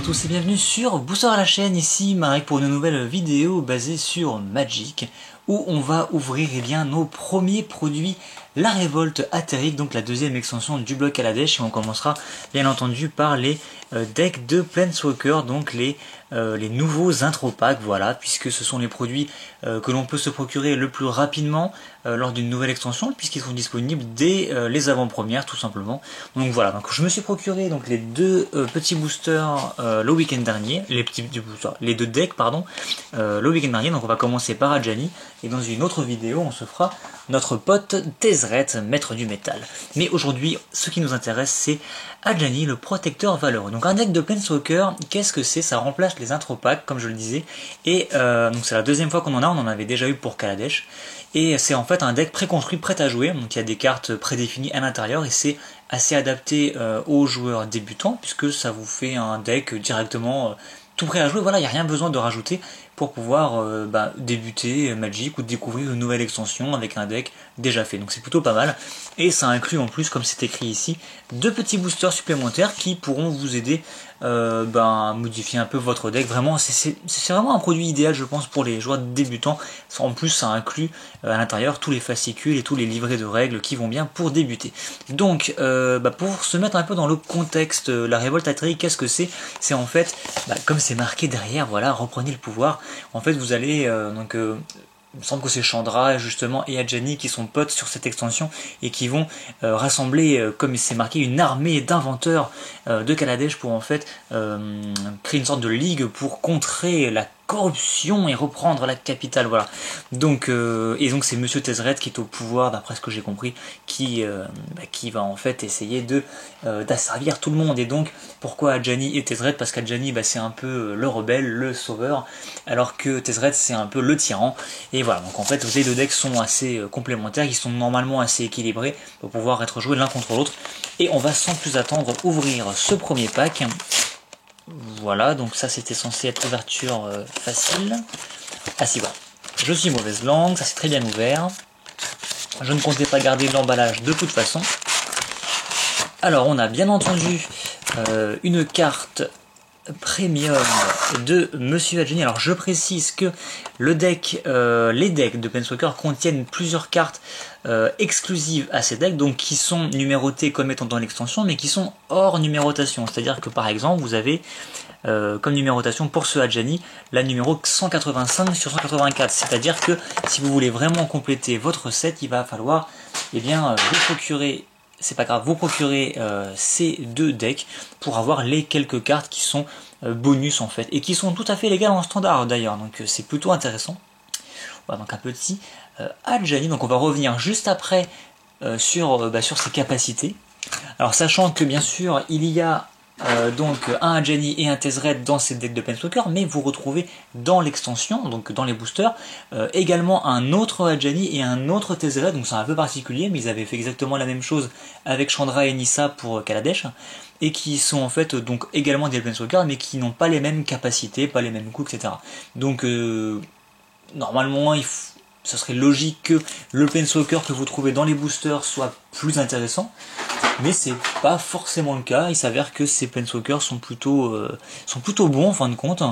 tous et bienvenue sur Booster à la chaîne, ici Marek pour une nouvelle vidéo basée sur Magic où on va ouvrir nos premiers produits, la révolte Aetheric, donc la deuxième extension du bloc Kaladesh, et on commencera bien entendu par les decks de Planeswalker, donc les nouveaux intro packs, voilà, puisque ce sont les produits que l'on peut se procurer le plus rapidement lors d'une nouvelle extension, puisqu'ils sont disponibles dès les avant-premières tout simplement. Donc voilà, donc je me suis procuré donc les deux petits boosters le week-end dernier, les deux decks pardon, le week-end dernier. Donc on va commencer par Ajani, et dans une autre vidéo on se fera notre pote Tezzeret, maître du métal. Mais aujourd'hui ce qui nous intéresse c'est Ajani, le protecteur valeureux. Donc un deck de Planeswalker, qu'est-ce que c'est? Ça remplace les intro packs comme je le disais, et donc c'est la deuxième fois qu'on en avait déjà eu pour Kaladesh. Et c'est en fait un deck préconstruit, prêt à jouer, donc il y a des cartes prédéfinies à l'intérieur et c'est assez adapté aux joueurs débutants puisque ça vous fait un deck directement tout prêt à jouer. Voilà, il n'y a rien besoin de rajouter pour pouvoir débuter Magic ou découvrir une nouvelle extension avec un deck déjà fait. Donc c'est plutôt pas mal. Et ça inclut en plus, comme c'est écrit ici, deux petits boosters supplémentaires qui pourront vous aider à modifier un peu votre deck. Vraiment, c'est vraiment un produit idéal, je pense, pour les joueurs débutants. En plus, ça inclut à l'intérieur tous les fascicules et tous les livrets de règles qui vont bien pour débuter. Donc, pour se mettre un peu dans le contexte, la révolte Aetheric, qu'est-ce que c'est? C'est en fait, comme c'est marqué derrière, voilà, reprenez le pouvoir. En fait, vous allez il me semble que c'est Chandra justement et Ajani qui sont potes sur cette extension et qui vont rassembler, comme c'est marqué, une armée d'inventeurs de Kaladesh pour en fait créer une sorte de ligue pour contrer la corruption et reprendre la capitale, voilà. Donc c'est Monsieur Tezzeret qui est au pouvoir, d'après ce que j'ai compris, qui va en fait essayer d'asservir tout le monde. Et donc pourquoi Ajani et Tezzeret? Parce qu'Ajani c'est un peu le rebelle, le sauveur, alors que Tezzeret c'est un peu le tyran. Et voilà, donc en fait les deux decks sont assez complémentaires, ils sont normalement assez équilibrés pour pouvoir être joués l'un contre l'autre. Et on va sans plus attendre ouvrir ce premier pack. Voilà, donc ça c'était censé être ouverture facile. Ah si, voilà. Je suis mauvaise langue, ça c'est très bien ouvert. Je ne comptais pas garder l'emballage de toute façon. Alors on a bien entendu une carte premium de Monsieur Ajani. Alors je précise que les decks de Planeswalker contiennent plusieurs cartes exclusives à ces decks, donc qui sont numérotées comme étant dans l'extension, mais qui sont hors numérotation. C'est-à-dire que par exemple vous avez comme numérotation pour ce Ajani la numéro 185 sur 184. C'est-à-dire que si vous voulez vraiment compléter votre set, il va falloir vous procurer. C'est pas grave, vous procurez ces deux decks pour avoir les quelques cartes qui sont bonus en fait, et qui sont tout à fait légales en standard d'ailleurs, donc c'est plutôt intéressant. Voilà, donc un petit Ajani, donc on va revenir juste après sur ses capacités. Alors sachant que bien sûr il y a donc un Ajani et un Tezzeret dans ces decks de Planeswalker, mais vous retrouvez dans l'extension, donc dans les boosters, également un autre Ajani et un autre Tezzeret, donc c'est un peu particulier, mais ils avaient fait exactement la même chose avec Chandra et Nissa pour Kaladesh, et qui sont en fait donc également des Planeswalker, mais qui n'ont pas les mêmes capacités, pas les mêmes coups, etc. Donc normalement ce serait logique que le Planeswalker que vous trouvez dans les boosters soit plus intéressant, mais c'est pas forcément le cas. Il s'avère que ces Planeswalkers sont plutôt bons en fin de compte.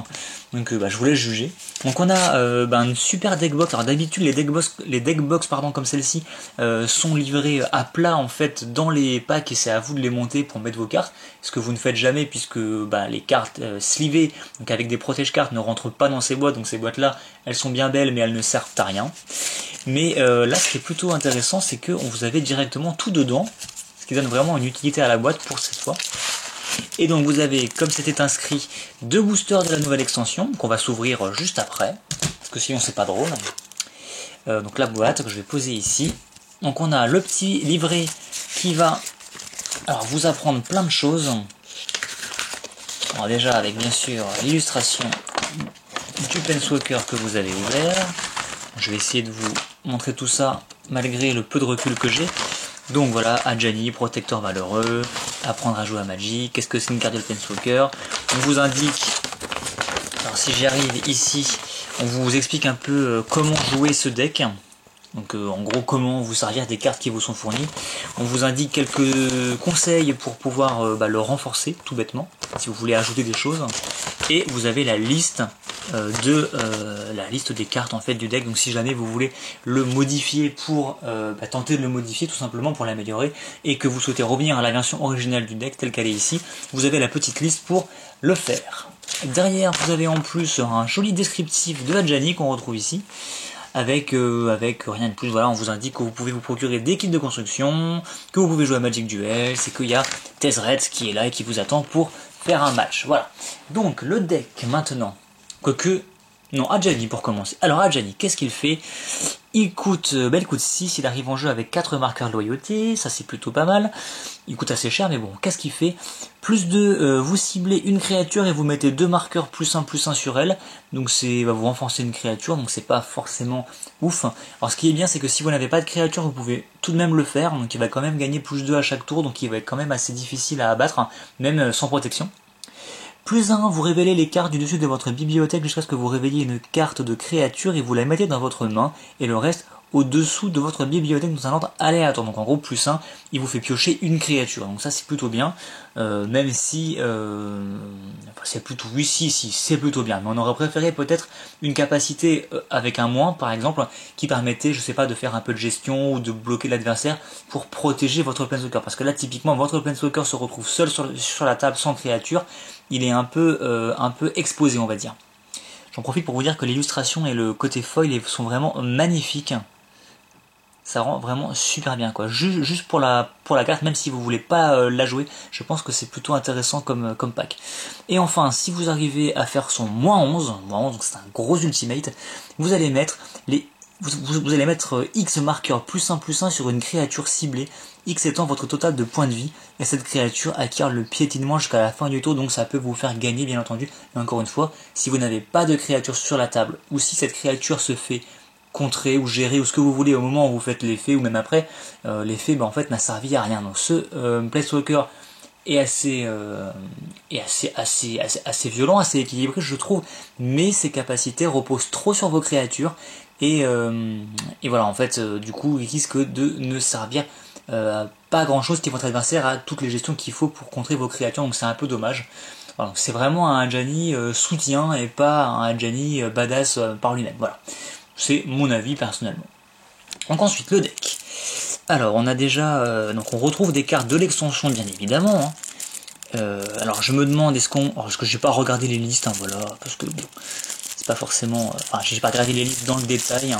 Donc je vous laisse juger. Donc on a une super deckbox. Alors d'habitude les deckbox comme celle-ci sont livrées à plat en fait dans les packs, et c'est à vous de les monter pour mettre vos cartes. Ce que vous ne faites jamais, puisque les cartes slivées, donc avec des protège cartes, ne rentrent pas dans ces boîtes. Donc ces boîtes là, elles sont bien belles mais elles ne servent à rien. Mais là ce qui est plutôt intéressant, c'est que vous avez directement tout dedans, ce qui donne vraiment une utilité à la boîte pour cette fois. Et donc vous avez, comme c'était inscrit, deux boosters de la nouvelle extension, qu'on va s'ouvrir juste après, parce que sinon c'est pas drôle. Donc la boîte que je vais poser ici. Donc on a le petit livret qui va vous apprendre plein de choses. Alors déjà avec bien sûr l'illustration du Planeswalker que vous avez ouvert. Je vais essayer de vous montrer tout ça malgré le peu de recul que j'ai. Donc voilà, Ajani, protecteur valeureux, apprendre à jouer à Magic. Qu'est-ce que c'est une carte de Planeswalker? On vous indique, alors si j'y arrive ici, on vous explique un peu comment jouer ce deck. Donc en gros, comment vous servir des cartes qui vous sont fournies. On vous indique quelques conseils pour pouvoir le renforcer, tout bêtement, si vous voulez ajouter des choses. Et vous avez la liste des cartes en fait du deck. Donc si jamais vous voulez le modifier pour tenter de le modifier tout simplement pour l'améliorer, et que vous souhaitez revenir à la version originale du deck telle qu'elle est ici, vous avez la petite liste pour le faire. Derrière, vous avez en plus un joli descriptif de Adjani qu'on retrouve ici, avec rien de plus. Voilà, on vous indique que vous pouvez vous procurer des kits de construction, que vous pouvez jouer à Magic Duel, c'est qu'il y a Tezzeret qui est là et qui vous attend pour faire un match. Voilà. Donc le deck maintenant, non, Adjani pour commencer. Alors Adjani, qu'est-ce qu'il fait? Il coûte 6, il arrive en jeu avec 4 marqueurs de loyauté, ça c'est plutôt pas mal. Il coûte assez cher, mais bon, qu'est-ce qu'il fait? Plus 2, vous ciblez une créature et vous mettez 2 marqueurs +1/+1 sur elle. Donc c'est vous renforcer une créature, donc c'est pas forcément ouf. Alors ce qui est bien, c'est que si vous n'avez pas de créature, vous pouvez tout de même le faire. Donc il va quand même gagner +2 à chaque tour, donc il va être quand même assez difficile à abattre, même sans protection. +1, vous révélez les cartes du dessus de votre bibliothèque jusqu'à ce que vous révéliez une carte de créature et vous la mettez dans votre main, et le reste au-dessous de votre bibliothèque dans un ordre aléatoire. Donc en gros, +1, il vous fait piocher une créature. Donc ça c'est plutôt bien, même si c'est plutôt, oui, si c'est plutôt bien. Mais on aurait préféré peut-être une capacité avec un moins, par exemple, qui permettait, je sais pas, de faire un peu de gestion ou de bloquer l'adversaire pour protéger votre Planeswalker. Parce que là, typiquement, votre Planeswalker se retrouve seul sur la table sans créature. Il est un peu exposé, on va dire. J'en profite pour vous dire que l'illustration et le côté foil sont vraiment magnifiques. Ça rend vraiment super bien, quoi. Juste pour la carte, même si vous voulez pas la jouer, je pense que c'est plutôt intéressant comme pack. Et enfin, si vous arrivez à faire son -11, donc c'est un gros ultimate, vous allez mettre vous allez mettre X marqueur +1/+1 sur une créature ciblée, X étant votre total de points de vie, et cette créature acquiert le piétinement jusqu'à la fin du tour, donc ça peut vous faire gagner, bien entendu. Mais encore une fois, si vous n'avez pas de créature sur la table, ou si cette créature se fait contrer ou gérer ou ce que vous voulez au moment où vous faites l'effet, ou même après, l'effet en fait n'a servi à rien. Donc ce Planeswalker est assez violent, assez équilibré, je trouve, mais ses capacités reposent trop sur vos créatures, et voilà, en fait, du coup, il risque de ne servir pas grand chose si votre adversaire a toutes les gestions qu'il faut pour contrer vos créatures, donc c'est un peu dommage. Voilà, c'est vraiment un Adjani soutien et pas un Adjani badass par lui-même. Voilà, c'est mon avis personnellement. Donc ensuite, le deck. Alors, on a déjà, donc on retrouve des cartes de l'extension, bien évidemment. Alors, je me demande, parce que j'ai pas regardé les listes, voilà, parce que bon, c'est pas forcément, j'ai pas regardé les listes dans le détail.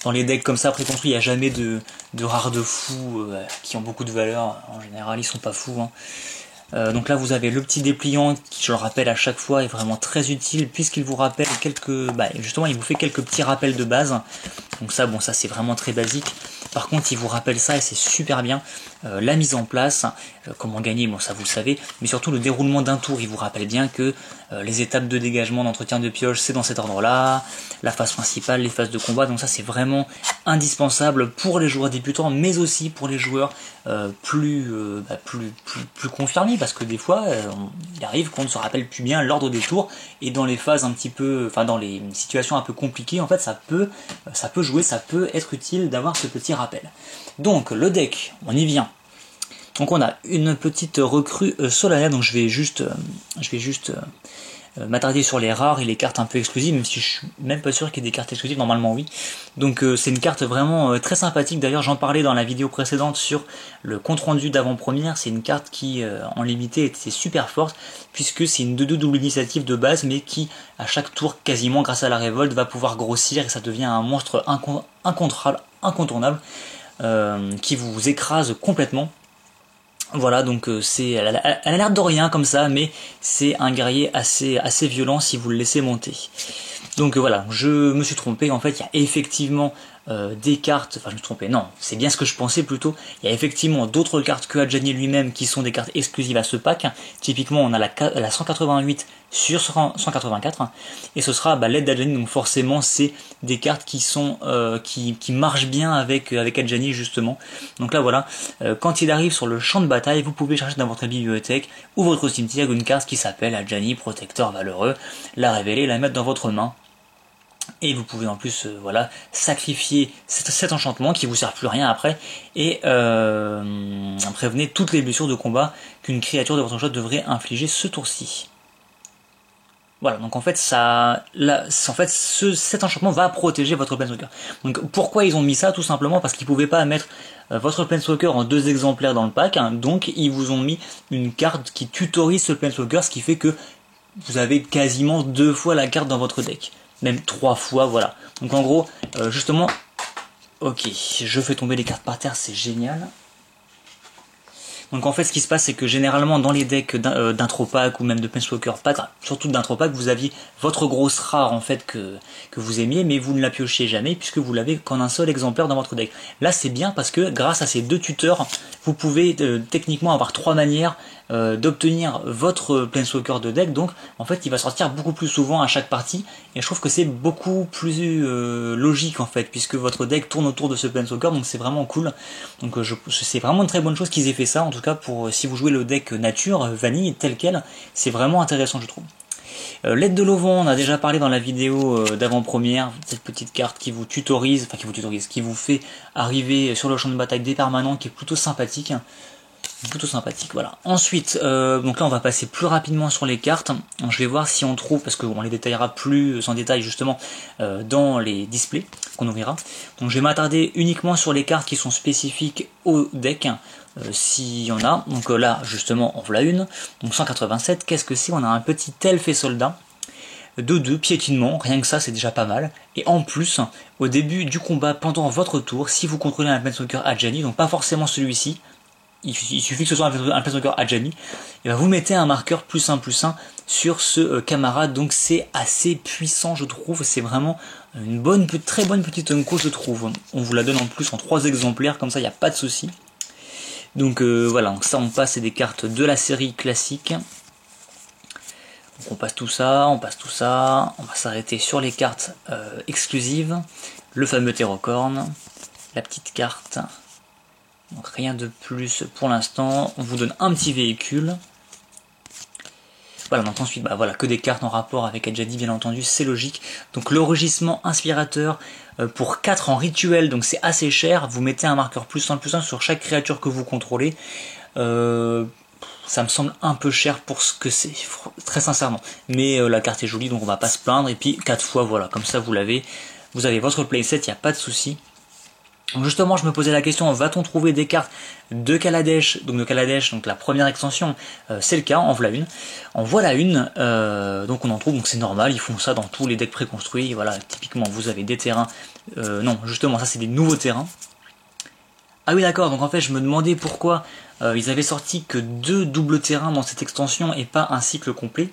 Dans les decks comme ça préconstruits, il n'y a jamais de rares de fous qui ont beaucoup de valeur. En général, ils sont pas fous. Donc là, vous avez le petit dépliant qui, je le rappelle à chaque fois, est vraiment très utile puisqu'il vous rappelle justement, il vous fait quelques petits rappels de base. Donc ça, bon, ça c'est vraiment très basique. Par contre, il vous rappelle ça et c'est super bien. La mise en place, comment gagner, bon ça vous le savez, mais surtout le déroulement d'un tour, il vous rappelle bien que les étapes de dégagement, d'entretien de pioche, c'est dans cet ordre-là, la phase principale, les phases de combat, donc ça c'est vraiment indispensable pour les joueurs débutants, mais aussi pour les joueurs plus confirmés, parce que des fois, il arrive qu'on ne se rappelle plus bien l'ordre des tours, et dans les phases un petit peu, dans les situations un peu compliquées, en fait ça peut jouer, ça peut être utile d'avoir ce petit rappel. Donc le deck, on y vient. Donc on a une petite recrue Solana, donc je vais juste m'attarder sur les rares et les cartes un peu exclusives, même si je suis même pas sûr qu'il y ait des cartes exclusives, normalement oui. Donc c'est une carte vraiment très sympathique, d'ailleurs j'en parlais dans la vidéo précédente sur le compte rendu d'avant-première, c'est une carte qui en limité était super forte, puisque c'est une 2/2 double initiative de base, mais qui à chaque tour quasiment grâce à la révolte va pouvoir grossir et ça devient un monstre incontournable qui vous écrase complètement. Voilà, donc elle a l'air de rien comme ça, mais c'est un guerrier assez violent si vous le laissez monter. Donc voilà, je me suis trompé, en fait il y a effectivement des cartes, je me suis trompé, non, c'est bien ce que je pensais plutôt, il y a effectivement d'autres cartes que Adjani lui-même qui sont des cartes exclusives à ce pack. Typiquement on a la 188 sur 184, et ce sera l'aide d'Adjani, donc forcément c'est des cartes qui sont qui marchent bien avec Adjani justement. Donc là voilà, quand il arrive sur le champ de bataille, vous pouvez chercher dans votre bibliothèque ou votre cimetière une carte qui s'appelle Adjani, protecteur valeureux, la révéler, la mettre dans votre main. Et vous pouvez en plus voilà, sacrifier cet enchantement qui vous sert plus à rien après et prévenez toutes les blessures de combat qu'une créature de votre choix devrait infliger ce tour-ci. Voilà, donc en fait, cet enchantement va protéger votre Planeswalker. Donc pourquoi ils ont mis ça? Tout simplement parce qu'ils pouvaient pas mettre votre Planeswalker en 2 exemplaires dans le pack, hein, donc ils vous ont mis une carte qui tutorise ce Planeswalker, ce qui fait que vous avez quasiment 2 fois la carte dans votre deck. Même 3 fois, voilà. Donc en gros, justement, ok, je fais tomber les cartes par terre, c'est génial. Donc en fait, ce qui se passe, c'est que généralement dans les decks d'intro pack ou même de Planeswalker pack, surtout d'intro pack, vous aviez votre grosse rare en fait que vous aimiez, mais vous ne la piochez jamais puisque vous l'avez qu'en un seul exemplaire dans votre deck. Là, c'est bien parce que grâce à ces 2 tuteurs, vous pouvez techniquement avoir 3 manières d'obtenir votre Planeswalker de deck. Donc en fait, il va sortir beaucoup plus souvent à chaque partie, et je trouve que c'est beaucoup plus logique en fait, puisque votre deck tourne autour de ce Planeswalker, donc c'est vraiment cool. Donc c'est vraiment une très bonne chose qu'ils aient fait ça, en tout cas pour si vous jouez le deck nature, vanille, tel quel, c'est vraiment intéressant je trouve. L'aide de l'auvent, on a déjà parlé dans la vidéo d'avant-première, cette petite carte qui vous tutorise, qui vous fait arriver sur le champ de bataille des permanents, qui est plutôt sympathique. Voilà. Ensuite, donc là on va passer plus rapidement sur les cartes. Je vais voir si on trouve, parce qu'on les détaillera plus en détail justement dans les displays qu'on ouvrira. Donc je vais m'attarder uniquement sur les cartes qui sont spécifiques au deck, s'il y en a. Donc là justement on voilà une, donc 187, qu'est-ce que c'est? On a un petit elfe et soldat de 2 piétinement, rien que ça c'est déjà pas mal. Et en plus, au début du combat, pendant votre tour, si vous contrôlez un Planeswalker Ajani, donc pas forcément celui-ci, il suffit que ce soit un Planeswalker Ajani, et ben vous mettez un marqueur +1/+1 sur ce camarade, donc c'est assez puissant je trouve, c'est vraiment une très bonne petite unco je trouve. On vous la donne en plus en 3 exemplaires, comme ça il n'y a pas de souci. Donc voilà, donc ça on passe, c'est des cartes de la série classique. Donc on passe tout ça, on va s'arrêter sur les cartes exclusives, le fameux Terracorn, la petite carte. Donc rien de plus pour l'instant, on vous donne un petit véhicule. Voilà, donc ensuite, bah voilà, que des cartes en rapport avec Ajani, bien entendu, c'est logique. Donc le rugissement inspirateur pour 4 en rituel, donc c'est assez cher. Vous mettez un marqueur +1/+1 sur chaque créature que vous contrôlez. Ça me semble un peu cher pour ce que c'est, très sincèrement. Mais la carte est jolie, donc on va pas se plaindre. Et puis 4 fois, voilà, comme ça vous l'avez. Vous avez votre playset, il n'y a pas de souci. Donc justement, je me posais la question, va-t-on trouver des cartes de Kaladesh? Donc de Kaladesh, donc la première extension, c'est le cas, en voilà une. Donc on en trouve, donc c'est normal, ils font ça dans tous les decks préconstruits. Voilà, typiquement vous avez des terrains, non justement ça c'est des nouveaux terrains. Ah oui d'accord, donc en fait je me demandais pourquoi ils avaient sorti que 2 doubles terrains dans cette extension et pas un cycle complet.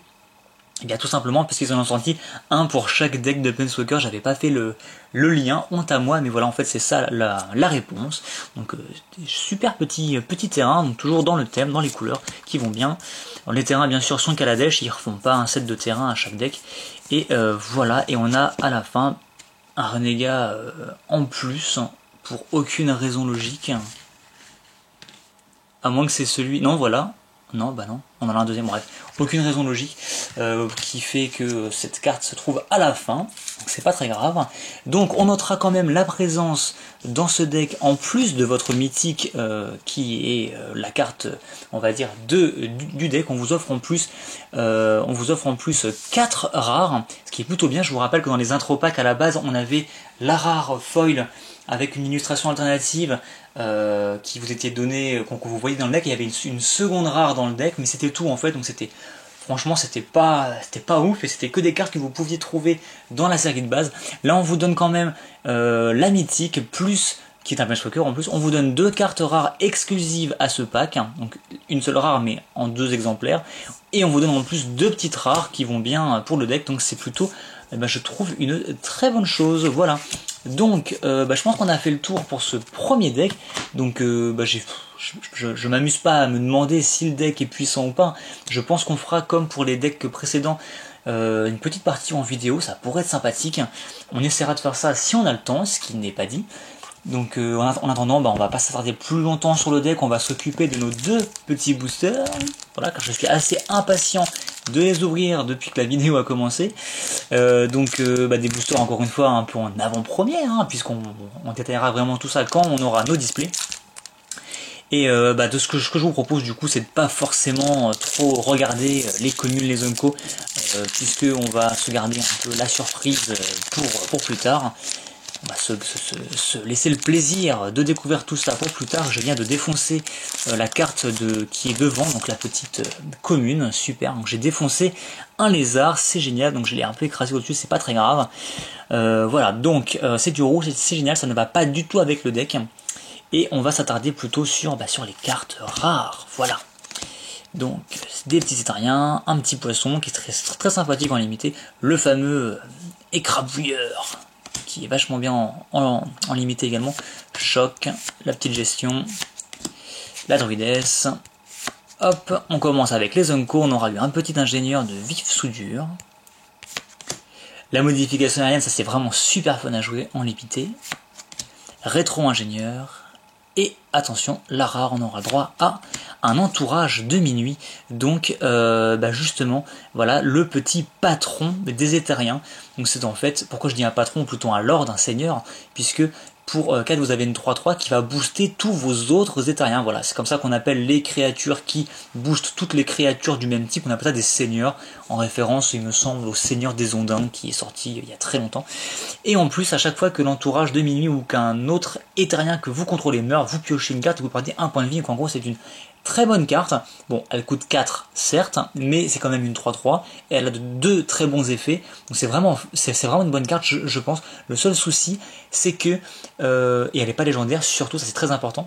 Et bien tout simplement parce qu'ils en ont sorti un pour chaque deck de Planeswalker. J'avais pas fait le lien, honte à moi, mais voilà, en fait c'est ça la réponse. Donc super petit terrain, donc toujours dans le thème, dans les couleurs qui vont bien. Alors, les terrains bien sûr sont Kaladesh, ils refont pas un set de terrain à chaque deck. Et voilà, et on a à la fin un renégat en plus pour aucune raison logique. À moins que c'est celui... Non voilà. Non, bah non, on en a un deuxième, bref. Aucune raison logique qui fait que cette carte se trouve à la fin, donc c'est pas très grave. Donc on notera quand même la présence dans ce deck, en plus de votre mythique qui est la carte, on va dire, du deck. On vous offre en plus 4 rares, ce qui est plutôt bien. Je vous rappelle que dans les intro packs à la base, on avait la rare foil avec une illustration alternative qui vous était donnée, que vous voyez dans le deck. Il y avait une seconde rare dans le deck, mais c'était tout en fait, donc franchement c'était pas ouf, et c'était que des cartes que vous pouviez trouver dans la série de base. Là on vous donne quand même la mythique, plus qui est un Planeswalker en plus. On vous donne 2 cartes rares exclusives à ce pack, hein, donc une seule rare mais en 2 exemplaires, et on vous donne en plus 2 petites rares qui vont bien pour le deck, donc c'est plutôt, je trouve, une très bonne chose. Voilà. Donc je pense qu'on a fait le tour pour ce premier deck. Donc je m'amuse pas à me demander si le deck est puissant ou pas. Je pense qu'on fera comme pour les decks précédents, une petite partie en vidéo, ça pourrait être sympathique. On essaiera de faire ça si on a le temps, ce qui n'est pas dit. Donc en attendant, on va pas s'attarder plus longtemps sur le deck, on va s'occuper de nos 2 petits boosters. Voilà, car je suis assez impatient de les ouvrir depuis que la vidéo a commencé. Des boosters encore une fois un peu en avant-première, hein, puisqu'on détaillera vraiment tout ça quand on aura nos displays. Et de ce que je vous propose du coup, c'est de pas forcément trop regarder les communes, les Unco, puisque on va se garder un peu la surprise pour plus tard. On va se laisser le plaisir de découvrir tout ça pour plus tard. Je viens de défoncer la carte qui est devant, donc la petite commune, super. Donc j'ai défoncé un lézard, c'est génial, donc je l'ai un peu écrasé au-dessus, c'est pas très grave. Voilà, donc c'est du rouge, c'est génial, ça ne va pas du tout avec le deck. Et on va s'attarder plutôt sur les cartes rares, voilà. Donc des petits éthariens, un petit poisson qui est très, très sympathique en limité, le fameux écrabouilleur, qui est vachement bien en limité également, choc, la petite gestion, la druidesse, hop, on commence avec les Unco, on aura eu un petit ingénieur de vif soudure, la modification aérienne, ça c'est vraiment super fun à jouer en limité, rétro-ingénieur, et attention, la rare, on aura droit à un entourage de minuit, donc justement, voilà, le petit patron des éthériens. Donc c'est en fait, pourquoi je dis un patron, plutôt un lord, un seigneur, puisque pour 4 vous avez une 3-3 qui va booster tous vos autres éthériens. Voilà, c'est comme ça qu'on appelle les créatures qui boostent toutes les créatures du même type, on appelle ça des seigneurs, en référence il me semble au Seigneur des Ondins qui est sorti il y a très longtemps. Et en plus à chaque fois que l'entourage de minuit ou qu'un autre éthérien que vous contrôlez meurt, vous piochez une carte et vous perdez un point de vie, donc en gros c'est une très bonne carte. Bon, elle coûte 4 certes, mais c'est quand même une 3-3 et elle a deux très bons effets, donc c'est vraiment une bonne carte je pense. Le seul souci c'est que et elle n'est pas légendaire surtout, ça c'est très important,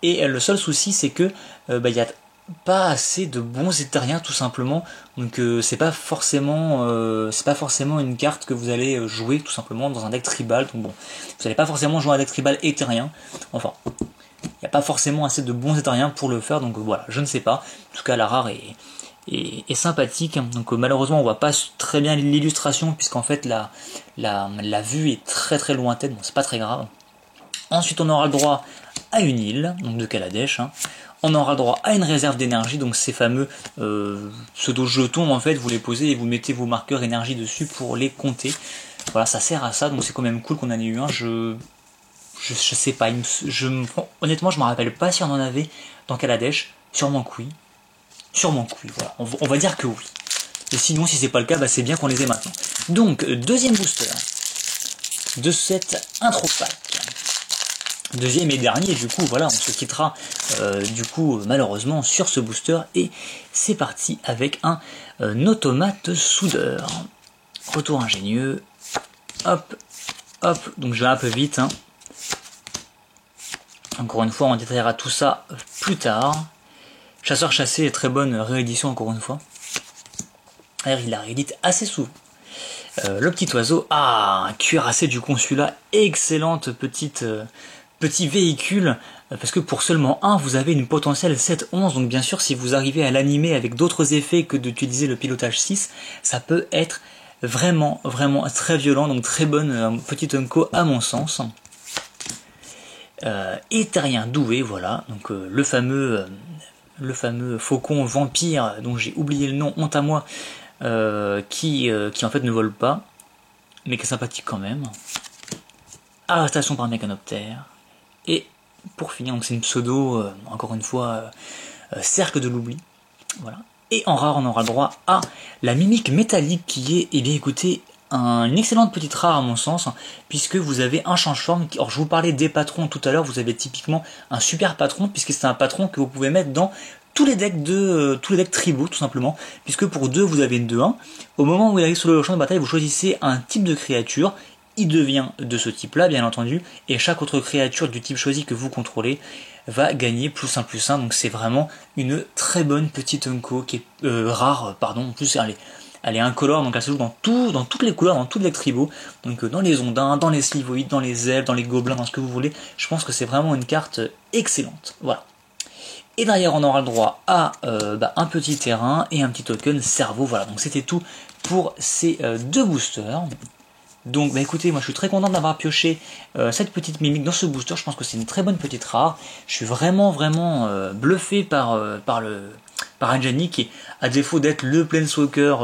et le seul souci c'est que il y a pas assez de bons éthériens tout simplement, donc c'est pas forcément une carte que vous allez jouer tout simplement dans un deck tribal, donc bon, vous n'allez pas forcément jouer un deck tribal éthérien, enfin il n'y a pas forcément assez de bons éthériens pour le faire, donc voilà, je ne sais pas. En tout cas, la rare est sympathique. Donc malheureusement, on voit pas très bien l'illustration, puisqu'en fait, la vue est très très lointaine, bon, c'est pas très grave. Ensuite, on aura le droit à une île, donc de Kaladesh. Hein. On aura le droit à une réserve d'énergie, donc ces fameux pseudo-jetons, en fait, vous les posez et vous mettez vos marqueurs énergie dessus pour les compter. Voilà, ça sert à ça, donc c'est quand même cool qu'on en ait eu un. Je sais pas, honnêtement je me rappelle pas si on en avait dans Kaladesh, sûrement que oui, voilà, on va dire que oui, et sinon si c'est pas le cas, c'est bien qu'on les ait maintenant. Donc deuxième booster de cette intro pack, deuxième et dernier, du coup voilà, on se quittera malheureusement sur ce booster, et c'est parti avec un automate soudeur, retour ingénieux, hop, hop, donc je vais un peu vite, hein. Encore une fois, on détaillera tout ça plus tard. Chasseur-chassé est très bonne réédition, encore une fois. D'ailleurs, il la réédite assez souvent. Le petit oiseau, un cuirassé du consulat, excellente petit véhicule, parce que pour seulement un, vous avez une potentielle 7-11, donc bien sûr, si vous arrivez à l'animer avec d'autres effets que d'utiliser le pilotage 6, ça peut être vraiment, vraiment très violent, donc très bonne petite Unco à mon sens. Éthérien doué, voilà, donc le fameux faucon vampire dont j'ai oublié le nom, honte à moi, qui en fait ne vole pas, mais qui est sympathique quand même. Arrestation par mécanoptère, et pour finir, donc c'est une pseudo, encore une fois, cercle de l'oubli, voilà. Et en rare, on aura le droit à la mimique métallique qui est, écoutez, une excellente petite rare à mon sens, puisque vous avez un change-forme. Alors je vous parlais des patrons tout à l'heure, vous avez typiquement un super patron, puisque c'est un patron que vous pouvez mettre dans tous les decks tribaux tout simplement, puisque pour 2 vous avez une 2-1. Au moment où il arrive sur le champ de bataille, vous choisissez un type de créature, il devient de ce type là bien entendu, et chaque autre créature du type choisi que vous contrôlez va gagner +1/+1, donc c'est vraiment une très bonne petite Unco qui est rare, pardon, en plus elle est incolore, donc elle se joue dans toutes les couleurs, dans tous les tribaux, donc dans les ondins, dans les slivoïdes, dans les elfes, dans les gobelins, dans ce que vous voulez. Je pense que c'est vraiment une carte excellente, voilà. Et derrière on aura le droit à un petit terrain et un petit token cerveau, voilà, donc c'était tout pour ces deux boosters. Donc écoutez, moi je suis très content d'avoir pioché cette petite mimique dans ce booster, je pense que c'est une très bonne petite rare. Je suis vraiment bluffé par par Anjani qui, à défaut d'être le Planeswalker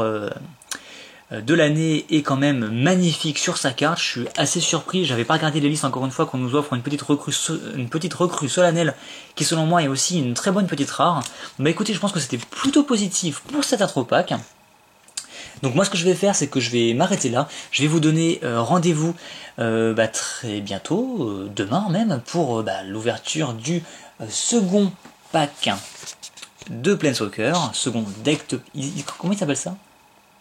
de l'année, est quand même magnifique sur sa carte. Je suis assez surpris, j'avais pas regardé les listes encore une fois, qu'on nous offre une petite recrue solennelle qui selon moi est aussi une très bonne petite rare. Bah écoutez, je pense que c'était plutôt positif pour cet Atropac. Donc moi ce que je vais faire, c'est que je vais m'arrêter là. Je vais vous donner rendez-vous très bientôt, demain même, pour l'ouverture du second pack de Planeswalker, second deck de... Comment il s'appelle ça?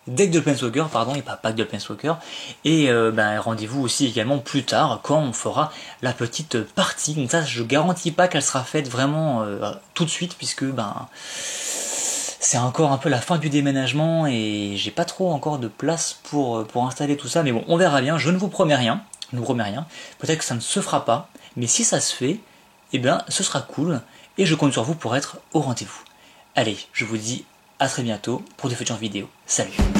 Deck de Planeswalker, pardon, et pas pack de Planeswalker. Et rendez-vous aussi également plus tard, quand on fera la petite partie. Donc ça, je garantis pas qu'elle sera faite vraiment tout de suite, puisque c'est encore un peu la fin du déménagement et j'ai pas trop encore de place pour installer tout ça. Mais bon, on verra bien, je ne vous promets rien. Peut-être que ça ne se fera pas, mais si ça se fait, eh bien ce sera cool et je compte sur vous pour être au rendez-vous. Allez, je vous dis à très bientôt pour de futures vidéos. Salut!